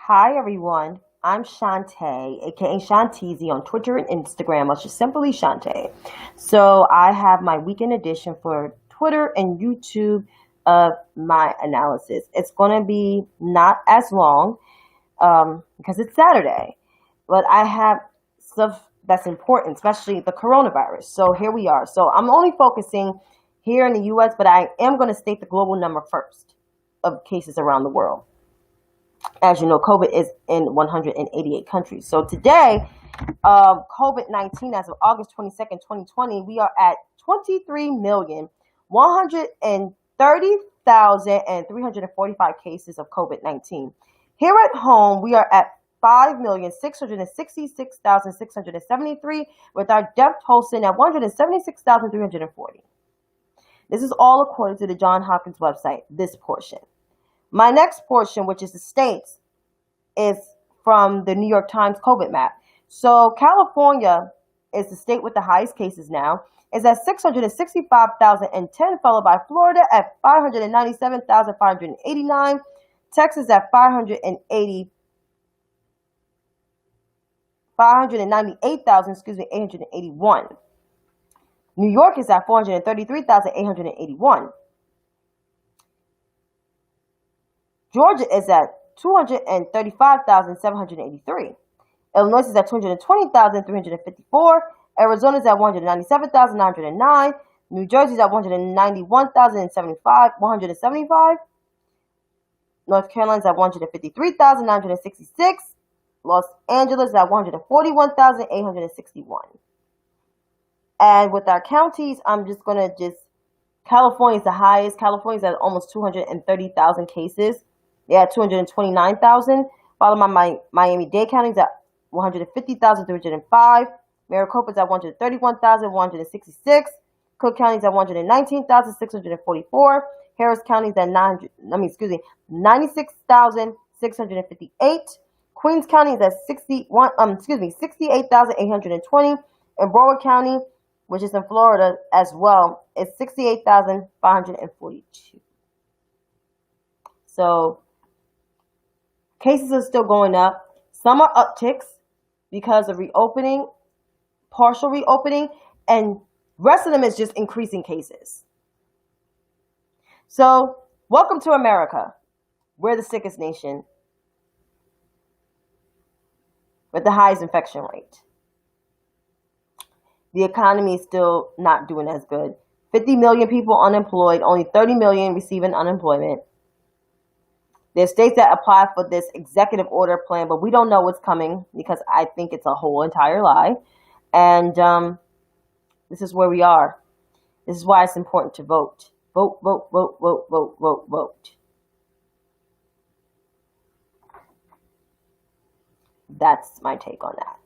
Hi everyone, I'm Chantay, aka Shanteezy on Twitter and Instagram, or just simply Chantay. So I have my weekend edition for Twitter and YouTube of my analysis. It's going to be not as long because it's Saturday, but I have stuff that's important, especially the coronavirus. So here we are. So I'm only focusing here in the US, but I am going to state the global number first of cases around the world. As you know, COVID is in 188 countries. So today, COVID-19, as of August 22nd, 2020, we are at 23,130,345 cases of COVID-19. Here at home, we are at 5,666,673, with our death toll sitting at 176,340. This is all according to the Johns Hopkins website, this portion. My next portion, which is the states, is from the New York Times COVID map. So California is the state with the highest cases now. It's at 665,010, followed by Florida at 597,589, Texas at 881. New York is at 433,881. Georgia is at 235,783. Illinois is at 220,354. Arizona is at 197,909. New Jersey is at 191,175. North Carolina is at 153,966. Los Angeles is at 141,861. And with our counties, I'm just going to California is the highest. California is at almost 230,000 cases. They had 229,000. Followed by Miami-Dade County is at 150,305. Maricopa is at 131,166. Cook County is at 119,644. Harris County is at 96,658. Queens County is at 68,820. And Broward County, which is in Florida as well, is 68,542. So cases are still going up. Some are upticks because of reopening, partial reopening, and rest of them is just increasing cases. So welcome to America. We're the sickest nation with the highest infection rate. The economy is still not doing as good. 50 million people unemployed, only 30 million receiving unemployment. There's states that apply for this executive order plan, but we don't know what's coming because I think it's a whole entire lie. And this is where we are. This is why it's important to vote. Vote, vote, vote, vote, vote, vote, vote. That's my take on that.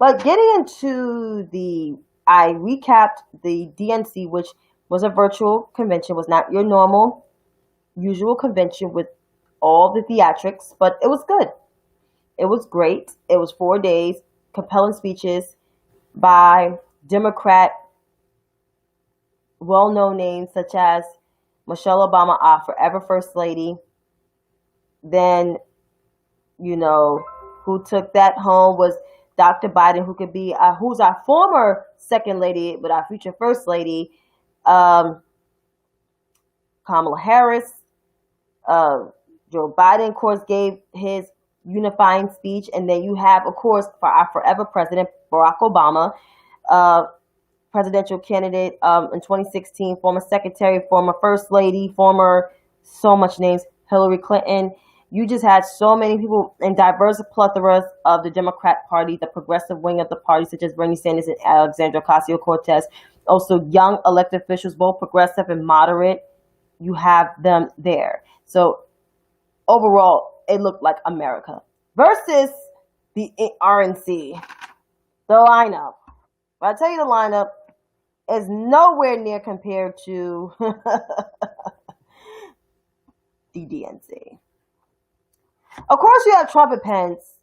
But getting into I recapped the DNC, which was a virtual convention, was not your normal usual convention with all the theatrics, but it was good. It was great. It was 4 days, compelling speeches by Democrat well-known names such as Michelle Obama, our forever First Lady. Then, who took that home was Dr. Biden, who could be, who's our former Second Lady, but our future First Lady, Kamala Harris. Joe Biden, of course, gave his unifying speech. And then you have, of course, for our forever president, Barack Obama, presidential candidate in 2016, former secretary, former first lady, former so much names, Hillary Clinton. You just had so many people in diverse plethoras of the Democrat Party, the progressive wing of the party, such as Bernie Sanders and Alexandria Ocasio-Cortez. Also young elected officials, both progressive and moderate. You have them there. So overall, it looked like America versus the RNC. The lineup. But I tell you, the lineup is nowhere near compared to the DNC. Of course, you have Trump and Pence.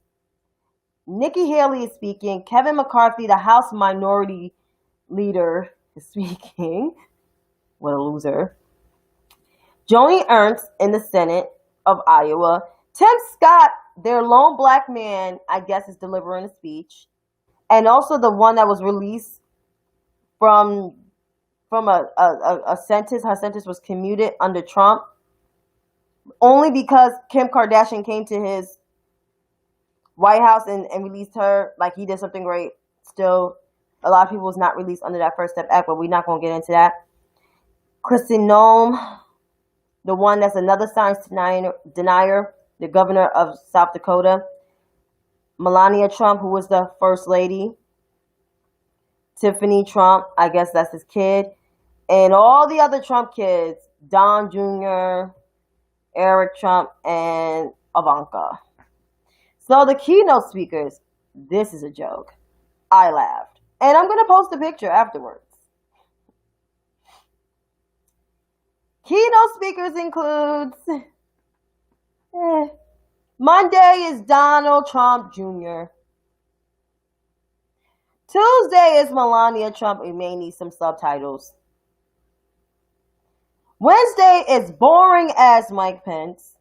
Nikki Haley is speaking. Kevin McCarthy, the House Minority Leader, is speaking. What a loser. Joni Ernst in the Senate of Iowa. Tim Scott, their lone black man, I guess, is delivering a speech. And also the one that was released from a sentence. Her sentence was commuted under Trump. Only because Kim Kardashian came to his White House and released her, like he did something great. Still, a lot of people was not released under that First Step Act, but we're not going to get into that. Kristen Noem, the one that's another science denier, the governor of South Dakota. Melania Trump, who was the first lady. Tiffany Trump, I guess that's his kid. And all the other Trump kids, Don Jr., Eric Trump, and Ivanka. So the keynote speakers, this is a joke. I laughed. And I'm going to post a picture afterwards. Keynote speakers includes Monday is Donald Trump Jr. Tuesday is Melania Trump. We may need some subtitles. Wednesday is boring as Mike Pence.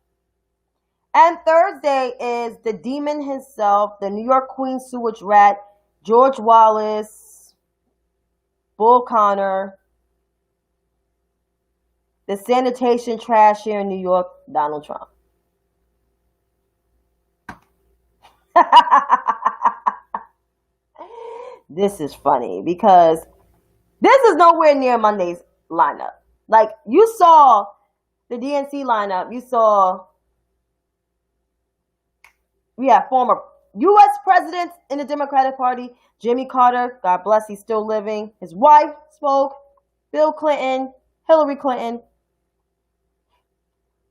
And Thursday is the demon himself, the New York Queen sewage rat, George Wallace, Bull Connor, the sanitation trash here in New York, Donald Trump. This is funny because this is nowhere near Monday's lineup. Like, you saw the DNC lineup. You saw, we have former U.S. presidents in the Democratic Party. Jimmy Carter, God bless, he's still living. His wife spoke. Bill Clinton, Hillary Clinton,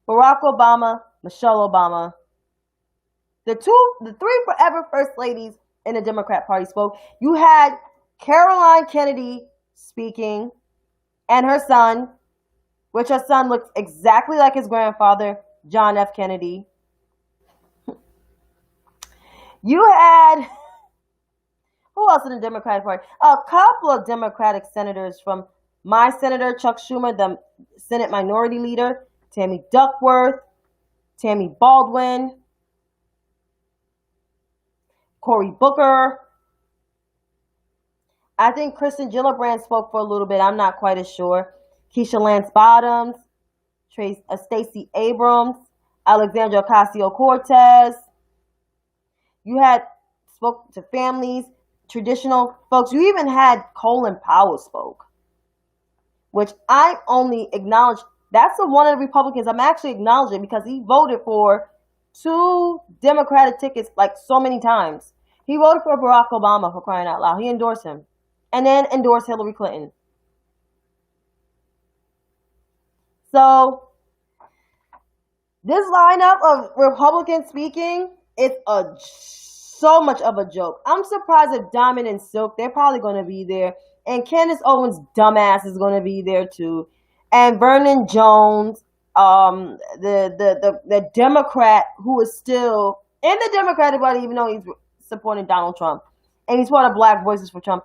Barack Obama, Michelle Obama. The three forever first ladies in the Democrat Party spoke. You had Caroline Kennedy speaking and her son, which her son looks exactly like his grandfather, John F. Kennedy. You had, who else in the Democratic Party? A couple of Democratic senators from my senator, Chuck Schumer, the Senate Minority Leader, Tammy Duckworth, Tammy Baldwin, Cory Booker. I think Kristen Gillibrand spoke for a little bit. I'm not quite as sure. Keisha Lance Bottoms, Stacey Abrams, Alexandria Ocasio-Cortez. You had spoke to families, traditional folks. You even had Colin Powell spoke, which I only acknowledge. That's the one of the Republicans I'm actually acknowledging because he voted for 2 Democratic tickets like so many times. He voted for Barack Obama, for crying out loud. He endorsed him. And then endorsed Hillary Clinton. So, this lineup of Republicans speaking is so much of a joke. I'm surprised if Diamond and Silk, they're probably going to be there. And Candace Owens' dumbass is going to be there too. And Vernon Jones, the Democrat who is still in the Democratic Party, even though he's supporting Donald Trump. And he's part of Black Voices for Trump.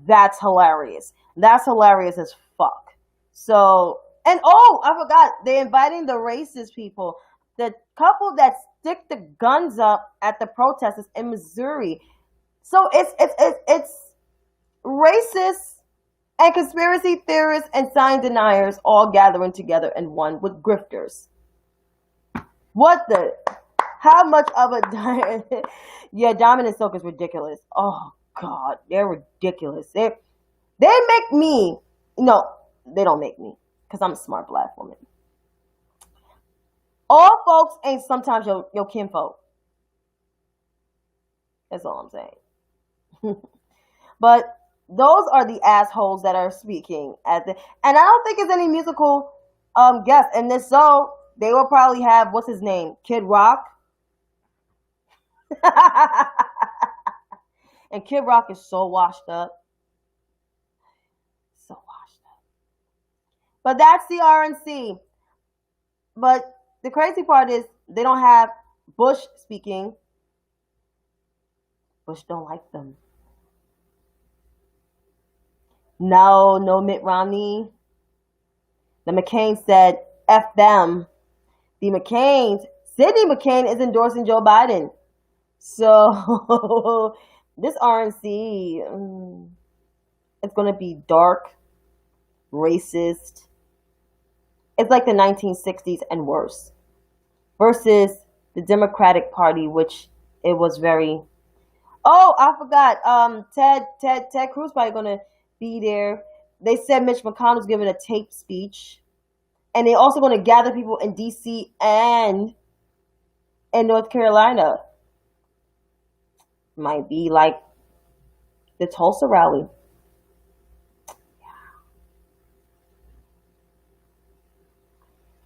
That's hilarious. That's hilarious as fuck. So, and oh, I forgot. They're inviting the racist people. The couple that stick the guns up at the protesters in Missouri. So it's racists and conspiracy theorists and science deniers all gathering together in one with grifters. What the? How much of a... Yeah, Diamond and Silk is ridiculous. Oh, God. They're ridiculous. They make me... No, they don't make me. Because I'm a smart Black woman. All folks ain't sometimes your kinfolk. That's all I'm saying. But... those are the assholes that are speaking at the, and I don't think it's any musical guests. And if so, they will probably have, what's his name? Kid Rock. And Kid Rock is so washed up. So washed up. But that's the RNC. But the crazy part is they don't have Bush speaking. Bush don't like them. No Mitt Romney. The McCain said, F them. The McCains Sidney McCain is endorsing Joe Biden. So this RNC, it's going to be dark, racist. It's like the 1960s and worse. Versus the Democratic Party, which it was very. Oh, I forgot. Ted Cruz probably gonna be there. They said Mitch McConnell's giving a taped speech, and they're also gonna gather people in D.C. and in North Carolina. Might be like the Tulsa rally.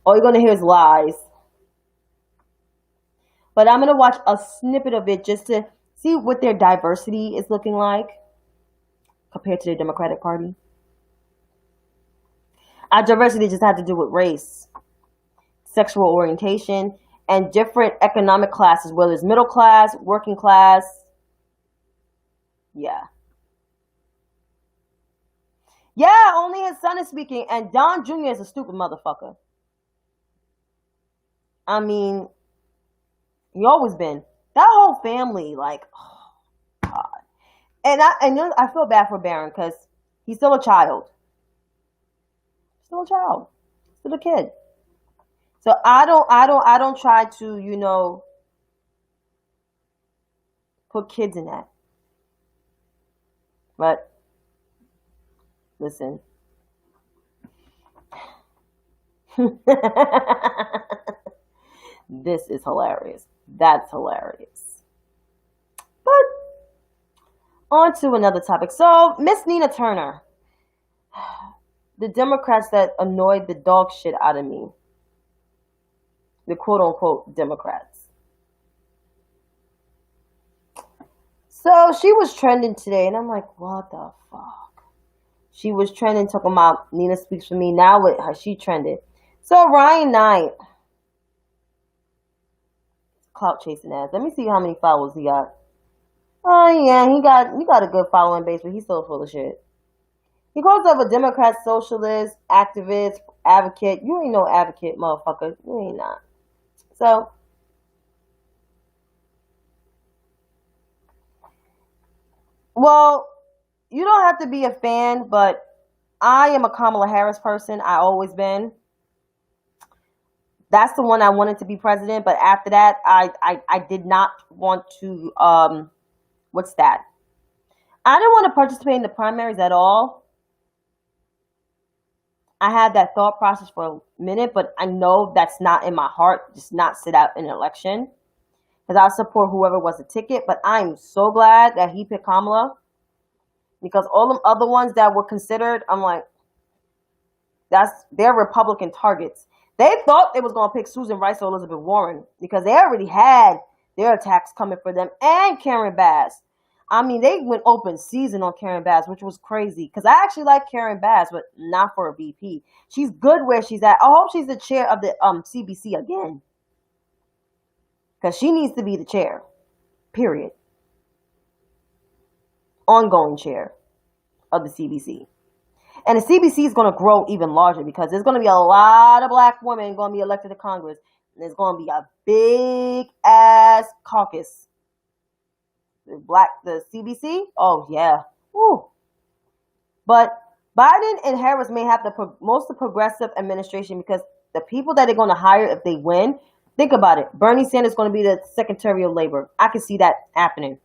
All you're gonna hear is lies. But I'm gonna watch a snippet of it just to see what their diversity is looking like compared to the Democratic Party. Our diversity just had to do with race, sexual orientation, and different economic classes, whether it's middle class, working class. Yeah. Yeah, only his son is speaking, and Don Jr. is a stupid motherfucker. I mean, he always been. That whole family, like, oh, God. And I feel bad for Barron because he's still a child. Still a child. Still a kid. So I don't try to, put kids in that. But listen. This is hilarious. That's hilarious. But on to another topic. So, Miss Nina Turner. The Democrats that annoyed the dog shit out of me. The quote unquote Democrats. So, she was trending today, and I'm like, what the fuck? She was trending, talking about Nina Speaks For Me. Now, she trended. So, Ryan Knight. Clout chasing ass. Let me see how many followers he got. Oh yeah, he got a good following base, but he's still full of shit. He calls himself a Democrat, socialist, activist, advocate. You ain't no advocate, motherfucker. You ain't not. So, well, you don't have to be a fan, but I am a Kamala Harris person. I always been. That's the one I wanted to be president, but after that, I did not want to, what's that? I didn't want to participate in the primaries at all. I had that thought process for a minute, but I know that's not in my heart, just not sit out in an election. Because I'll support whoever was a ticket, but I'm so glad that he picked Kamala. Because all them other ones that were considered, I'm like, they're Republican targets. They thought they was going to pick Susan Rice or Elizabeth Warren because they already had their attacks coming for them and Karen Bass. I mean, they went open season on Karen Bass, which was crazy because I actually like Karen Bass, but not for a VP. She's good where she's at. I hope she's the chair of the CBC again because she needs to be the chair, period. Ongoing chair of the CBC. And the CBC is going to grow even larger because there's going to be a lot of black women going to be elected to Congress. And there's going to be a big ass caucus. The CBC? Oh, yeah. Woo. But Biden and Harris may have the most progressive administration because the people that they're going to hire if they win, think about it. Bernie Sanders is going to be the Secretary of Labor. I can see that happening.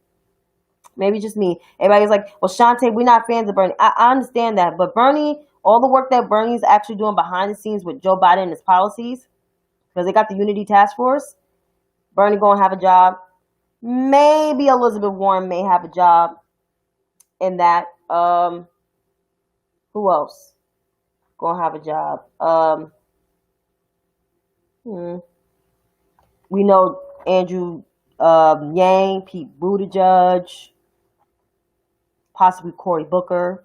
Maybe just me. Everybody's like, well, Chantay, we're not fans of Bernie. I understand that. But Bernie, all the work that Bernie's actually doing behind the scenes with Joe Biden and his policies, because they got the Unity Task Force, Bernie going to have a job. Maybe Elizabeth Warren may have a job in that. Who else going to have a job? We know Andrew Yang, Pete Buttigieg, possibly Cory Booker,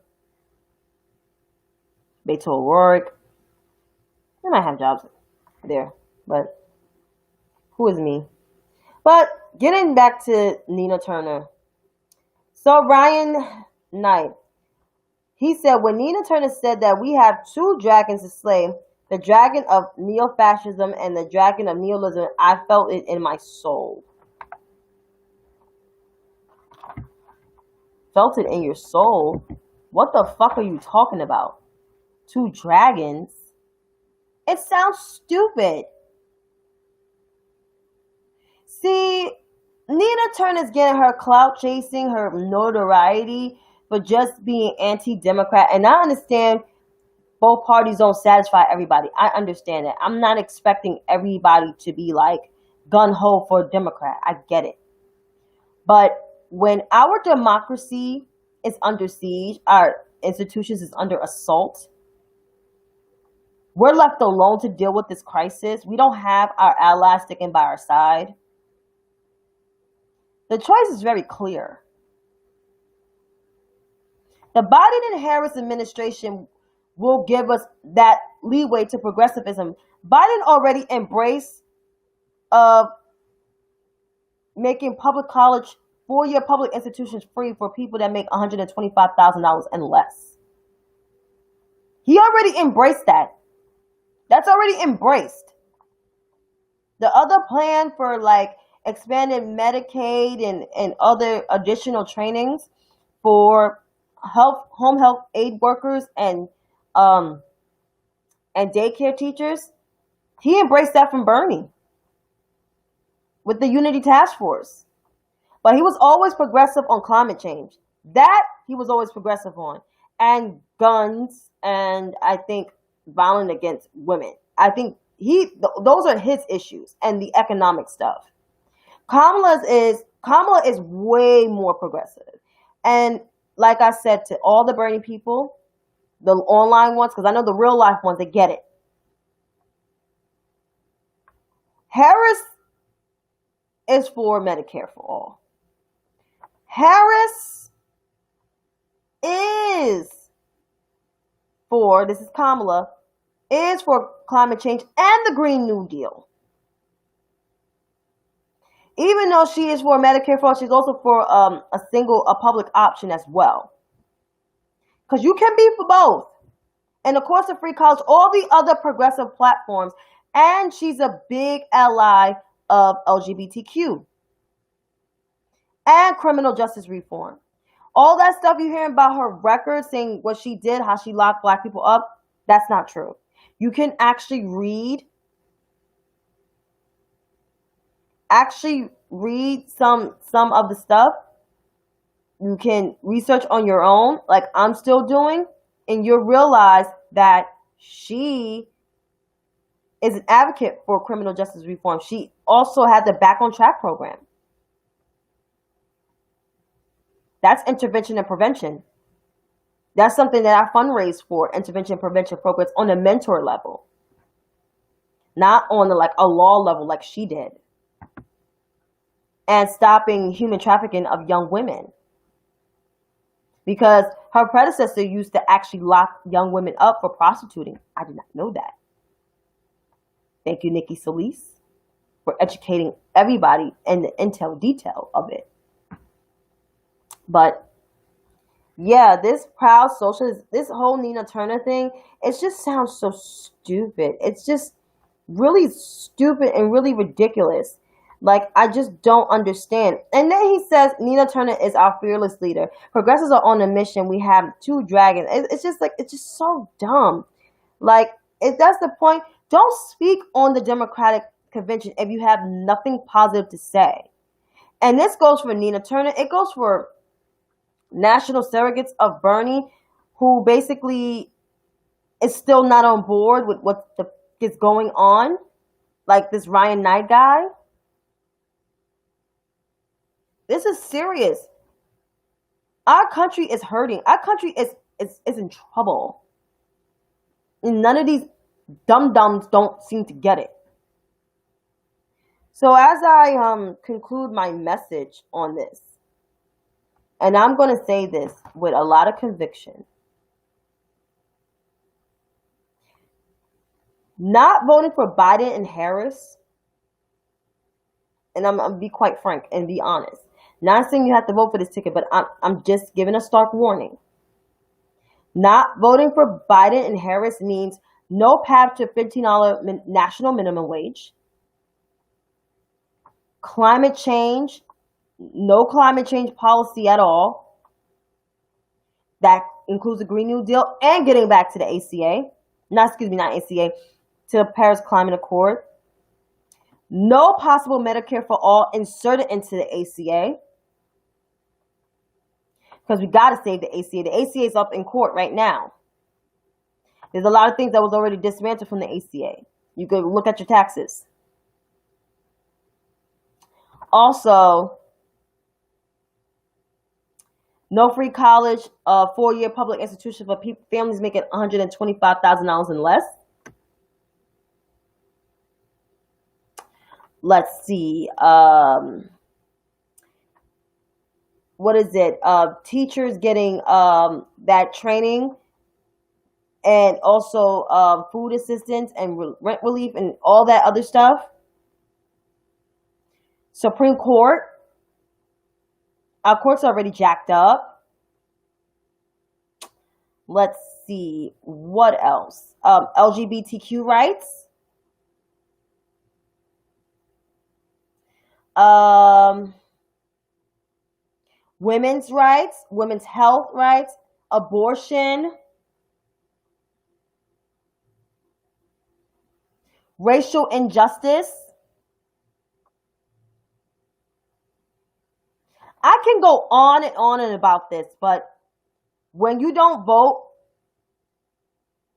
Beto O'Rourke. They might have jobs there, but who is me? But getting back to Nina Turner. So Ryan Knight, he said, when Nina Turner said that we have 2 dragons to slay, The dragon of neo-fascism and the dragon of nihilism, I felt it in my soul. Felt it in your soul? What the fuck are you talking about? Two dragons? It sounds stupid. See, Nina Turner's getting her clout chasing, her notoriety for just being anti-Democrat. And I understand both parties don't satisfy everybody. I understand that. I'm not expecting everybody to be like gun-ho for a Democrat. I get it. But when our democracy is under siege, our institutions is under assault, we're left alone to deal with this crisis. We don't have our allies sticking by our side. The choice is very clear. The Biden and Harris administration will give us that leeway to progressivism. Biden already embraced making public college, 4-year public institutions free for people that make $125,000 and less. He already embraced that. That's already embraced. The other plan for like expanded Medicaid and other additional trainings for home health aid workers and daycare teachers, he embraced that from Bernie with the Unity Task Force. But he was always progressive on climate change. That he was always progressive on. And guns, and I think violence against women. I think those are his issues, and the economic stuff. Kamala is way more progressive. And like I said to all the Bernie people, the online ones, because I know the real life ones, they get it. Harris is for Medicare for all. Harris is for, this is Kamala, is for climate change and the Green New Deal. Even though she is for Medicare for all, she's also for a public option as well. Because you can be for both. And of course, the free college, all the other progressive platforms. And she's a big ally of LGBTQ and criminal justice reform. All that stuff you hear about her record, saying what she did, how she locked black people up, that's not true. You can actually read some of the stuff. You can research on your own, like I'm still doing, and you'll realize that she is an advocate for criminal justice reform. She also had the Back on Track program. That's intervention and prevention. That's something that I fundraise for, intervention and prevention programs on a mentor level. Not on a law level like she did. And stopping human trafficking of young women. Because her predecessor used to actually lock young women up for prostituting. I did not know that. Thank you, Nikki Solis, for educating everybody in the intel detail of it. But yeah, this proud socialist, this whole Nina Turner thing, it just sounds so stupid. It's just really stupid and really ridiculous. Like, I just don't understand. And then he says, Nina Turner is our fearless leader. Progressives are on a mission. We have two dragons. It's just so dumb. Like, if that's the point, don't speak on the Democratic convention if you have nothing positive to say. And this goes for Nina Turner. It goes for national surrogates of Bernie, who basically is still not on board with what is going on. Like this Ryan Knight guy. This is serious. Our country is hurting. Our country is in trouble. And none of these dum-dums don't seem to get it. So as I conclude my message on this, and I'm going to say this with a lot of conviction, not voting for Biden and Harris, and I'm going to be quite frank and be honest, not saying you have to vote for this ticket, but I'm just giving a stark warning. Not voting for Biden and Harris means no path to $15 national minimum wage, climate change, no climate change policy at all. That includes the Green New Deal and getting back to the ACA. Not ACA, to the Paris Climate Accord. No possible Medicare for all inserted into the ACA. Because we got to save the ACA. The ACA is up in court right now. There's a lot of things that was already dismantled from the ACA. You could look at your taxes. Also, no free college, 4-year public institution for families making $125,000 and less. Let's see. What is it? Teachers getting that training, and also food assistance and rent relief and all that other stuff. Supreme Court. Our courts are already jacked up. Let's see. What else? LGBTQ rights. Women's rights, women's health rights, abortion, racial injustice. I can go on and about this, but when you don't vote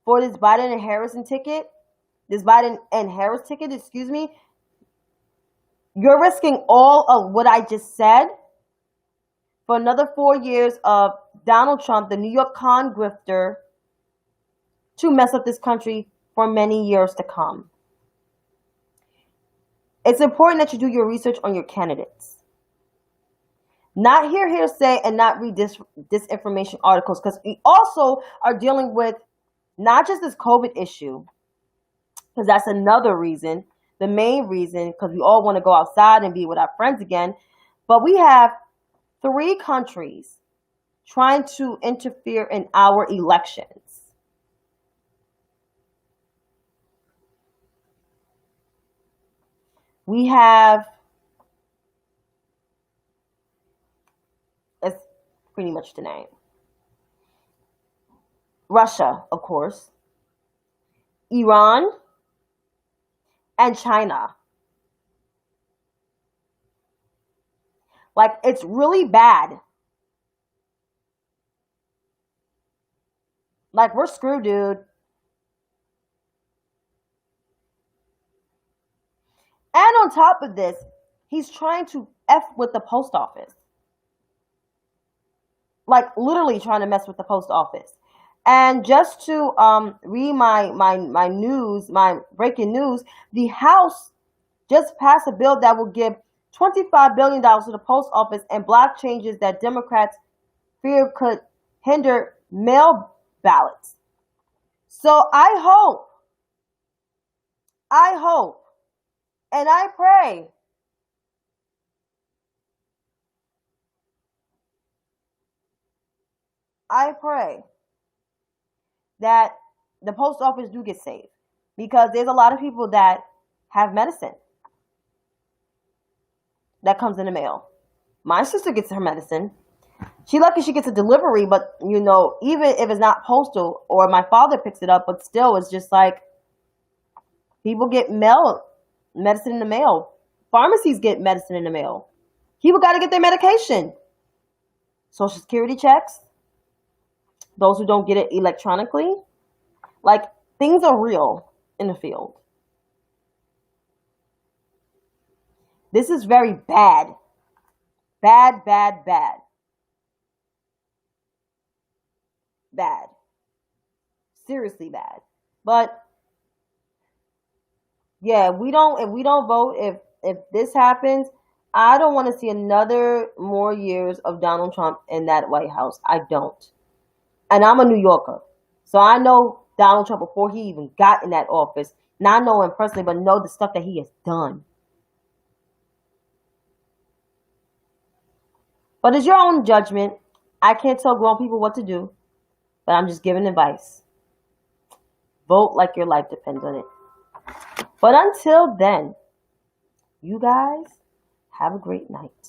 for this Biden and Harris ticket, you're risking all of what I just said for another 4 years of Donald Trump, the New York con grifter, to mess up this country for many years to come. It's important that you do your research on your candidates. Not hear hearsay and not read disinformation articles, because we also are dealing with not just this COVID issue, because that's another reason, the main reason, because we all want to go outside and be with our friends again, but we have 3 countries trying to interfere in our elections. We have, that's pretty much the name, Russia, of course, Iran, and China. Like, it's really bad. Like, we're screwed, dude. And on top of this, he's trying to F with the post office. Like, literally trying to mess with the post office. And just to read my news, my breaking news, the House just passed a bill that will give $25 billion to the post office and block changes that Democrats fear could hinder mail ballots. So I hope, and I pray that the post office do get saved, because there's a lot of people that have medicine that comes in the mail. My sister gets her medicine. She lucky she gets a delivery, but you know, even if it's not postal, or my father picks it up, but still, it's just like people get medicine in the mail. Pharmacies get medicine in the mail. People got to get their medication. Social Security checks. Those who don't get it electronically. Like, things are real in the field. This is very bad. Bad. Bad. Seriously bad. But yeah, if we don't vote, if this happens, I don't want to see another more years of Donald Trump in that White House. I don't. And I'm a New Yorker. So I know Donald Trump before he even got in that office. Not know him personally, but know the stuff that he has done. But it's your own judgment. I can't tell grown people what to do, but I'm just giving advice. Vote like your life depends on it. But until then, you guys have a great night.